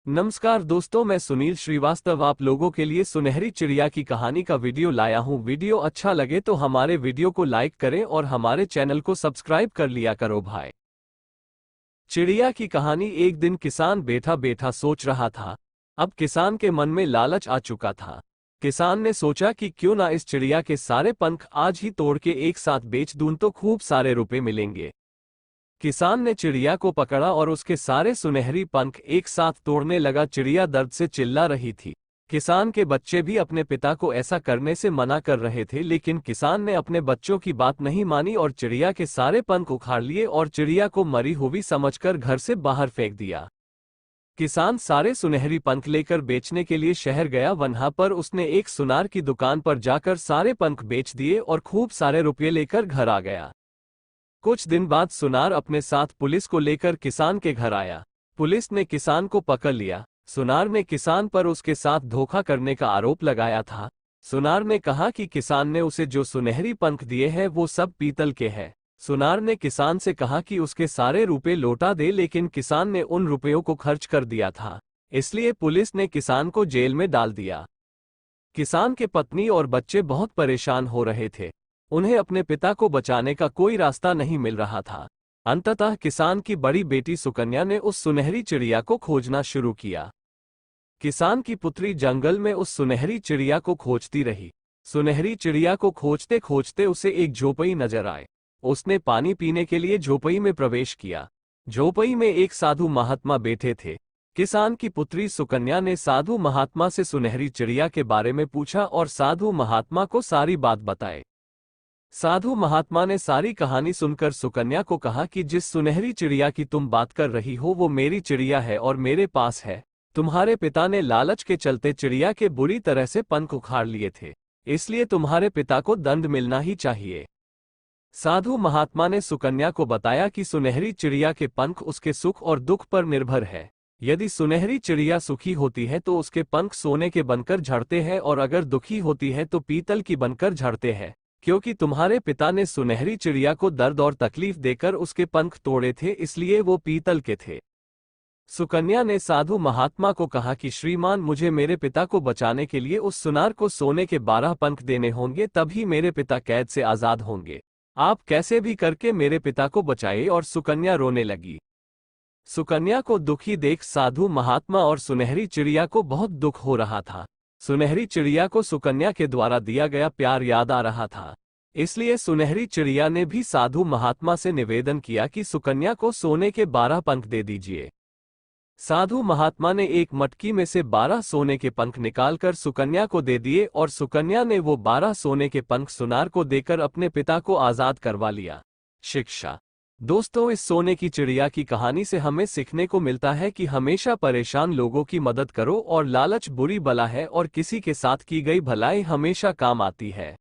नमस्कार दोस्तों, मैं सुनील श्रीवास्तव आप लोगों के लिए सुनहरी चिड़िया की कहानी का वीडियो लाया हूं। वीडियो अच्छा लगे तो हमारे वीडियो को लाइक करें और हमारे चैनल को सब्सक्राइब कर लिया करो भाई। चिड़िया की कहानी। एक दिन किसान बैठा बैठा सोच रहा था। अब किसान के मन में लालच आ चुका था। किसान ने सोचा कि क्यों ना इस चिड़िया के सारे पंख आज ही तोड़ के एक साथ बेच दूं तो खूब सारे रुपए मिलेंगे। किसान ने चिड़िया को पकड़ा और उसके सारे सुनहरी पंख एक साथ तोड़ने लगा। चिड़िया दर्द से चिल्ला रही थी। किसान के बच्चे भी अपने पिता को ऐसा करने से मना कर रहे थे, लेकिन किसान ने अपने बच्चों की बात नहीं मानी और चिड़िया के सारे पंख उखाड़ लिए और चिड़िया को मरी हुई समझकर घर से बाहर फेंक दिया। किसान सारे सुनहरी पंख लेकर बेचने के लिए शहर गया। वहां पर उसने एक सुनार की दुकान पर जाकर सारे पंख बेच दिए और खूब सारे रुपये लेकर घर आ गया। कुछ दिन बाद सुनार अपने साथ पुलिस को लेकर किसान के घर आया। पुलिस ने किसान को पकड़ लिया। सुनार ने किसान पर उसके साथ धोखा करने का आरोप लगाया था। सुनार ने कहा कि किसान ने उसे जो सुनहरी पंख दिए हैं वो सब पीतल के हैं। सुनार ने किसान से कहा कि उसके सारे रुपए लौटा दे, लेकिन किसान ने उन रुपयों को खर्च कर दिया था, इसलिए पुलिस ने किसान को जेल में डाल दिया। किसान के पत्नी और बच्चे बहुत परेशान हो रहे थे। उन्हें अपने पिता को बचाने का कोई रास्ता नहीं मिल रहा था। अंततः किसान की बड़ी बेटी सुकन्या ने उस सुनहरी चिड़िया को खोजना शुरू किया। किसान की पुत्री जंगल में उस सुनहरी चिड़िया को खोजती रही। सुनहरी चिड़िया को खोजते खोजते उसे एक झोपड़ी नजर आए। उसने पानी पीने के लिए झोपड़ी में प्रवेश किया। झोपड़ी में एक साधु महात्मा बैठे थे। किसान की पुत्री सुकन्या ने साधु महात्मा से सुनहरी चिड़िया के बारे में पूछा और साधु महात्मा को सारी बात बताई। साधु महात्मा ने सारी कहानी सुनकर सुकन्या को कहा कि जिस सुनहरी चिड़िया की तुम बात कर रही हो वो मेरी चिड़िया है और मेरे पास है। तुम्हारे पिता ने लालच के चलते चिड़िया के बुरी तरह से पंख उखाड़ लिए थे, इसलिए तुम्हारे पिता को दंड मिलना ही चाहिए। साधु महात्मा ने सुकन्या को बताया कि सुनहरी चिड़िया के पंख उसके सुख और दुख पर निर्भर है। यदि सुनहरी चिड़िया सुखी होती है तो उसके पंख सोने के बनकर झड़ते हैं, और अगर दुखी होती है तो पीतल की बनकर झड़ते हैं। क्योंकि तुम्हारे पिता ने सुनहरी चिड़िया को दर्द और तकलीफ देकर उसके पंख तोड़े थे, इसलिए वो पीतल के थे। सुकन्या ने साधु महात्मा को कहा कि श्रीमान, मुझे मेरे पिता को बचाने के लिए उस सुनार को सोने के 12 पंख देने होंगे, तभी मेरे पिता कैद से आजाद होंगे। आप कैसे भी करके मेरे पिता को बचाइए। और सुकन्या रोने लगी। सुकन्या को दुखी देख साधु महात्मा और सुनहरी चिड़िया को बहुत दुख हो रहा था। सुनहरी चिड़िया को सुकन्या के द्वारा दिया गया प्यार याद आ रहा था, इसलिए सुनहरी चिड़िया ने भी साधु महात्मा से निवेदन किया कि सुकन्या को सोने के 12 पंख दे दीजिए। साधु महात्मा ने एक मटकी में से 12 सोने के पंख निकालकर सुकन्या को दे दिए और सुकन्या ने वो 12 सोने के पंख सुनार को देकर अपने पिता को आजाद करवा लिया। शिक्षा। दोस्तों, इस सोने की चिड़िया की कहानी से हमें सीखने को मिलता है कि हमेशा परेशान लोगों की मदद करो और लालच बुरी बला है और किसी के साथ की गई भलाई हमेशा काम आती है।